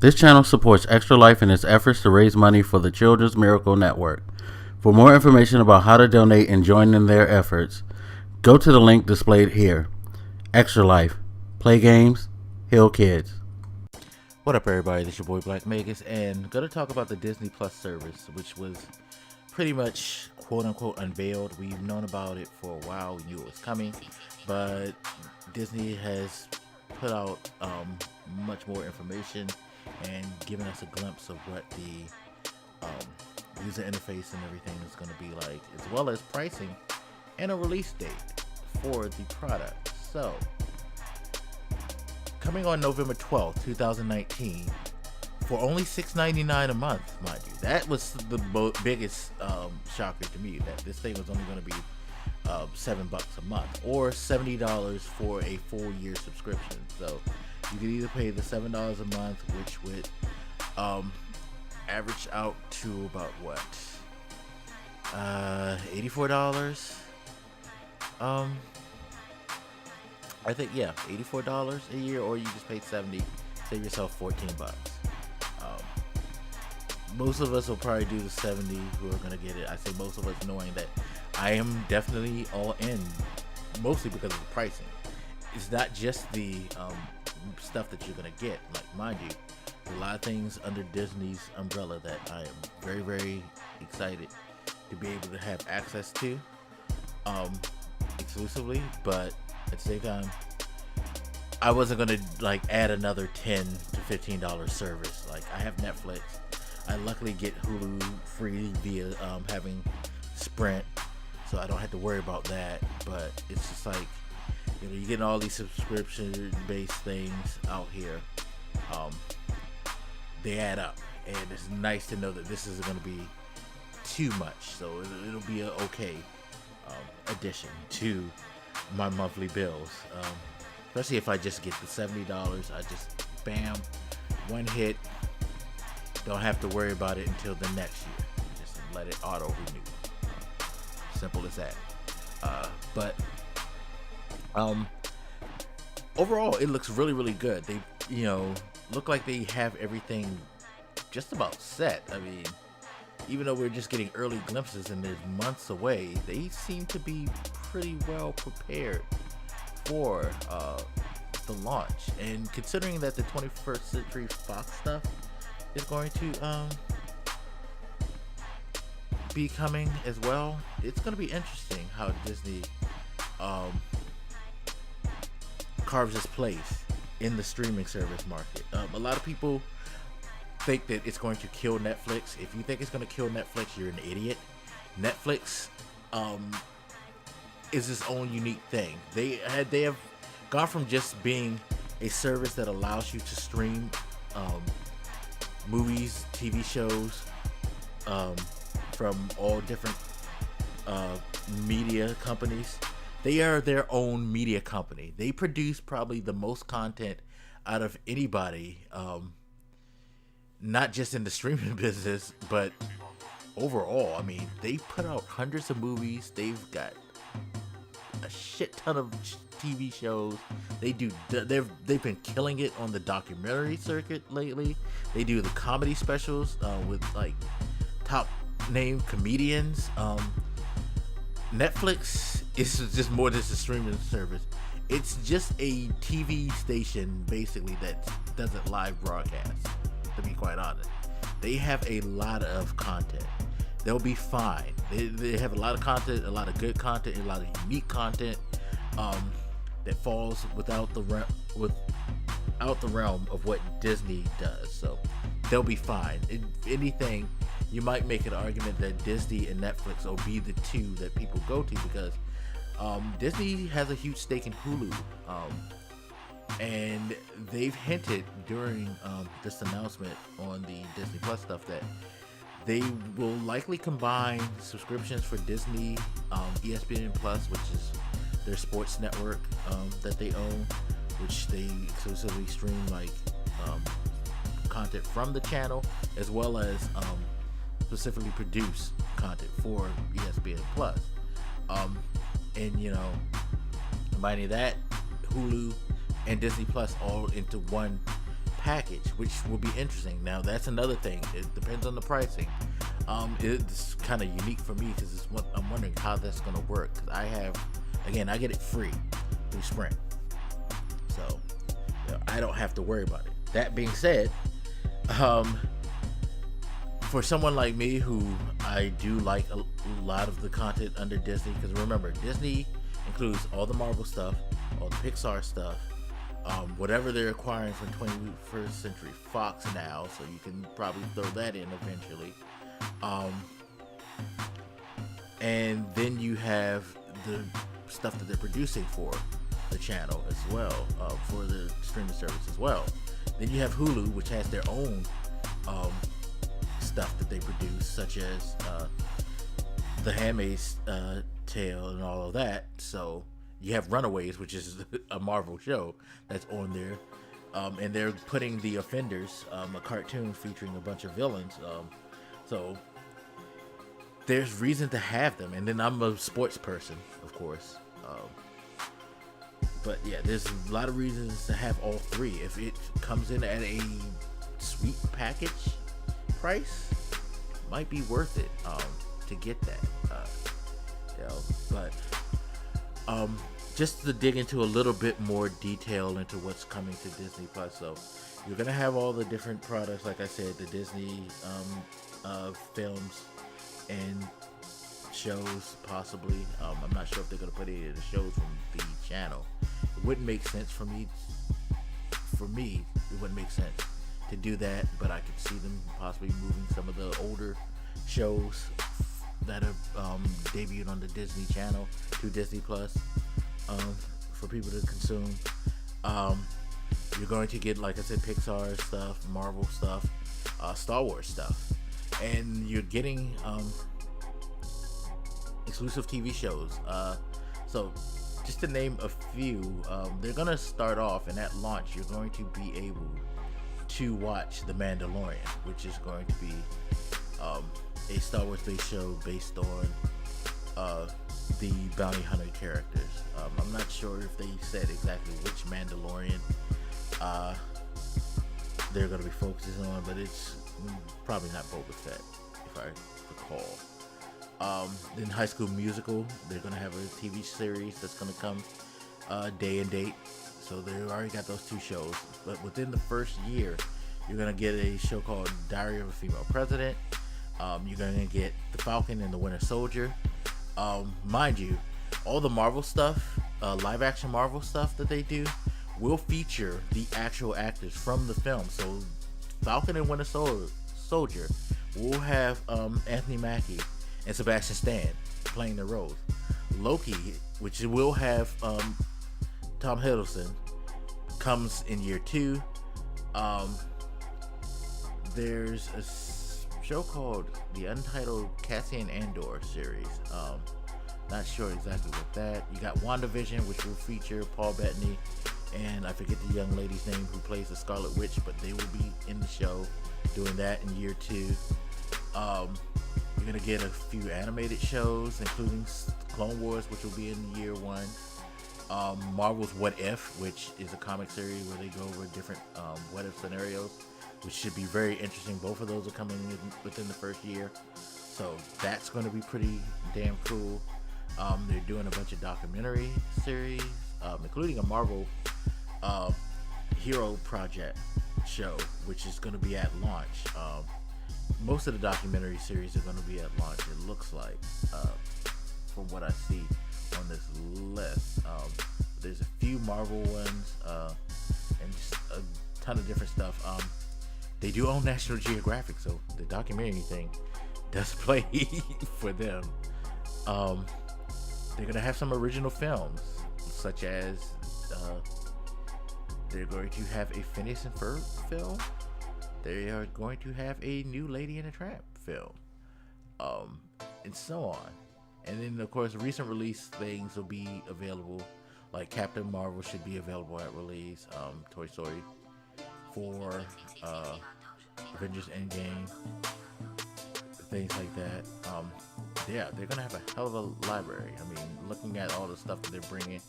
This channel supports Extra Life in its efforts to raise money for the Children's Miracle Network. For more information about how to donate and join in their efforts, go to the link displayed here. Extra Life. Play games, heal kids. What up, everybody? This is your boy Black Magus, and going to talk about the Disney Plus service, which was pretty much quote-unquote unveiled. We've known about it for a while. We knew it was coming, but Disney has put out much more information and given us a glimpse of what the user interface and everything is going to be like, as well as pricing and a release date for the product. So, coming on November 12th, 2019, for only $6.99 a month, mind you. That was the biggest shocker to me, that this thing was only going to be $7 a month, or $70 for a full year subscription. So you could either pay the $7 a month, which would average out to about what, $84. I think, yeah, $84 a year, or you just pay $70, save yourself $14. Most of us will probably do the 70 who are going to get it. I say most of us, knowing that I am definitely all in, mostly because of the pricing. It's not just the stuff that you're going to get. Like, mind you, there's a lot of things under Disney's umbrella that I am very, very excited to be able to have access to exclusively, but at the same time, I wasn't going to like add another $10 to $15 service. Like, I have Netflix. I luckily get Hulu free via having Sprint, so I don't have to worry about that. But it's just like, you know, you're getting all these subscription-based things out here. They add up, and it's nice to know that this isn't going to be too much. So it'll be an okay addition to my monthly bills. Especially if I just get the $70, I just bam, one hit. Don't have to worry about it until the next year. Just let it auto renew. Simple as that. But overall, it looks really, really good. They, you know, look like they have everything just about set. I mean, even though we're just getting early glimpses and there's months away, they seem to be pretty well prepared for the launch. And considering that the 21st Century Fox stuff is going to be coming as well, it's going to be interesting how Disney carves its place in the streaming service market. A lot of people think that it's going to kill Netflix. If you think it's going to kill Netflix, you're an idiot. Netflix is its own unique thing. They have gone from just being a service that allows you to stream movies, TV shows from all different media companies. They are their own media company. They produce probably the most content out of anybody, not just in the streaming business, but overall. I mean, they put out hundreds of movies. They've got a shit ton of TV shows. They've been killing it on the documentary circuit lately. They do the comedy specials with like top name comedians. Netflix is just more than a streaming service. It's just a TV station basically that doesn't live broadcast, to be quite honest. They have a lot of content. They'll be fine. They have a lot of content, a lot of good content, a lot of unique content that falls without the realm of what Disney does. So they'll be fine. If anything, you might make an argument that Disney and Netflix will be the two that people go to, because Disney has a huge stake in Hulu, and they've hinted during this announcement on the Disney Plus stuff that they will likely combine subscriptions for Disney, ESPN Plus, which is their sports network that they own, which they exclusively stream like content from the channel, as well as specifically produce content for ESPN Plus. And you know, combining that, Hulu and Disney Plus all into one package, which will be interesting. Now that's another thing. It depends on the pricing. It's kind of unique for me because I'm wondering how that's going to work. Because I get it free through Sprint, so I don't have to worry about it. That being said, for someone like me who I do like a lot of the content under Disney, because remember, Disney includes all the Marvel stuff, all the Pixar stuff, whatever they're acquiring from 21st Century Fox now, so you can probably throw that in eventually. And then you have the stuff that they're producing for the channel as well, for the streaming service as well. Then you have Hulu, which has their own stuff that they produce, such as The Handmaid's Tale and all of that. So you have Runaways, which is a Marvel show that's on there, and they're putting The Offenders, a cartoon featuring a bunch of villains. So there's reason to have them. And then I'm a sports person, of course. But yeah, there's a lot of reasons to have all three. If it comes in at a sweet package price, might be worth it to get that. But just to dig into a little bit more detail into what's coming to Disney Plus. So you're gonna have all the different products, like I said, the Disney films and shows, possibly. I'm not sure if they're gonna put any of the shows from the channel. It wouldn't make sense for me. It wouldn't make sense to do that, but I could see them possibly moving some of the older shows that are debuted on the Disney Channel to Disney Plus for people to consume. You're going to get, like I said, Pixar stuff, Marvel stuff, Star Wars stuff, and you're getting exclusive TV shows. So just to name a few, they're going to start off, and at launch you're going to be able to watch The Mandalorian, which is going to be a Star Wars based show based on the bounty hunter characters. I'm not sure if they said exactly which Mandalorian they're going to be focusing on, but it's probably not Boba Fett, if I recall. Then High School Musical, they're going to have a TV series that's going to come day and date. So they already got those two shows. But within the first year, you're going to get a show called Diary of a Female President. You're going to get The Falcon and the Winter Soldier. Mind you, all the Marvel stuff, live action Marvel stuff that they do, will feature the actual actors from the film. So Falcon and Winter Soldier will have Anthony Mackie and Sebastian Stan playing their roles. Loki, which will have Tom Hiddleston, comes in year 2. There's a show called the Untitled Cassian Andor series. Not sure exactly what that. You got WandaVision, which will feature Paul Bettany, and I forget the young lady's name who plays the Scarlet Witch, but they will be in the show doing that in year 2. You're gonna get a few animated shows, including Clone Wars, which will be in year 1. Marvel's What If, which is a comic series where they go over different what if scenarios, which should be very interesting. Both of those are coming in within the first year, so that's going to be pretty damn cool. They're doing a bunch of documentary series, including a Marvel Hero Project show, which is going to be at launch. Most of the documentary series are going to be at launch, it looks like, from what I see on this list. There's a few Marvel ones, and just a ton of different stuff. They do own National Geographic, so the documentary thing does play for them. They're gonna have some original films, such as they're going to have a Phineas and Ferb film. They are going to have a new Lady and the Tramp film, and so on. And then, of course, recent release things will be available, like Captain Marvel should be available at release, Toy Story 4, Avengers Endgame, things like that. Yeah, they're going to have a hell of a library. I mean, looking at all the stuff that they're bringing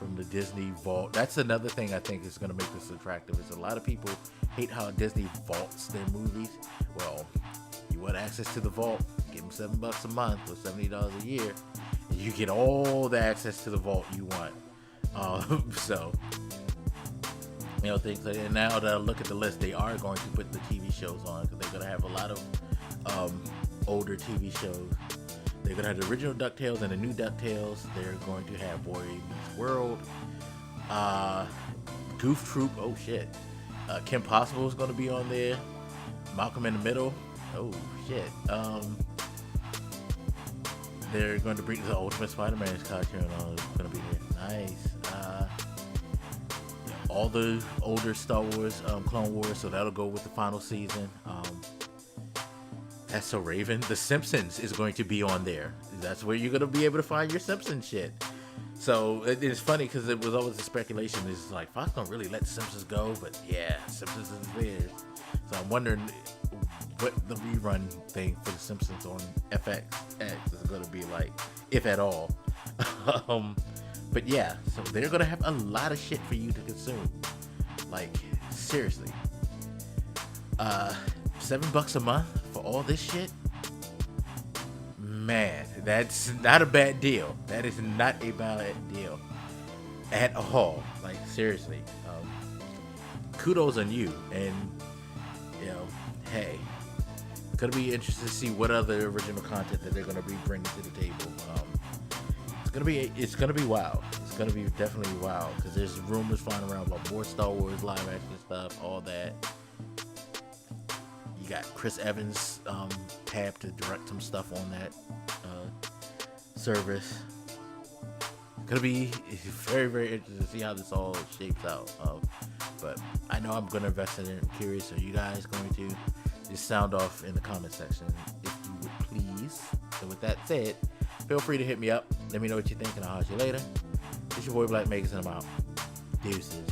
from the Disney Vault. That's another thing I think is going to make this attractive. Is a lot of people hate how Disney vaults their movies. Well, you want access to the vault, give them $7 a month or $70 a year, and you get all the access to the vault you want. So, you know, things like that. Now that I look at the list, they are going to put the TV shows on because they're going to have a lot of older TV shows. They're going to have the original DuckTales and the new DuckTales. They're going to have Boy Meets World, Goof Troop. Oh shit. Kim Possible is going to be on there. Malcolm in the Middle. Oh shit. They're going to bring the Ultimate Spider-Man's cartoon on. It's going to be there. Nice. All the older Star Wars, Clone Wars, so that'll go with the final season. That's so Raven. The Simpsons is going to be on there. That's where you're going to be able to find your Simpsons shit. So it's funny because it was always a speculation. It's like, Fox don't really let the Simpsons go, but yeah, Simpsons is there. So I'm wondering what the rerun thing for the Simpsons on FX is going to be like, if at all. But yeah, so they're going to have a lot of shit for you to consume. Like, seriously. $7 a month for all this shit? Man, that's not a bad deal. That is not a bad deal at all. Like, seriously. Kudos on you. And, you know, hey, it's going to be interesting to see what other original content that they're going to be bringing to the table. It's gonna be wild. It's gonna be definitely wild because there's rumors flying around about more Star Wars live action stuff, all that. You got Chris Evans tabbed to direct some stuff on that service. It's gonna be very, very interesting to see how this all shapes out. But I know I'm gonna invest in it. I'm curious. Are you guys going to just sound off in the comment section if you would please? So with that said, feel free to hit me up. Let me know what you think, and I'll holler you later. It's your boy Blak Magus, and I'm out. Deuces.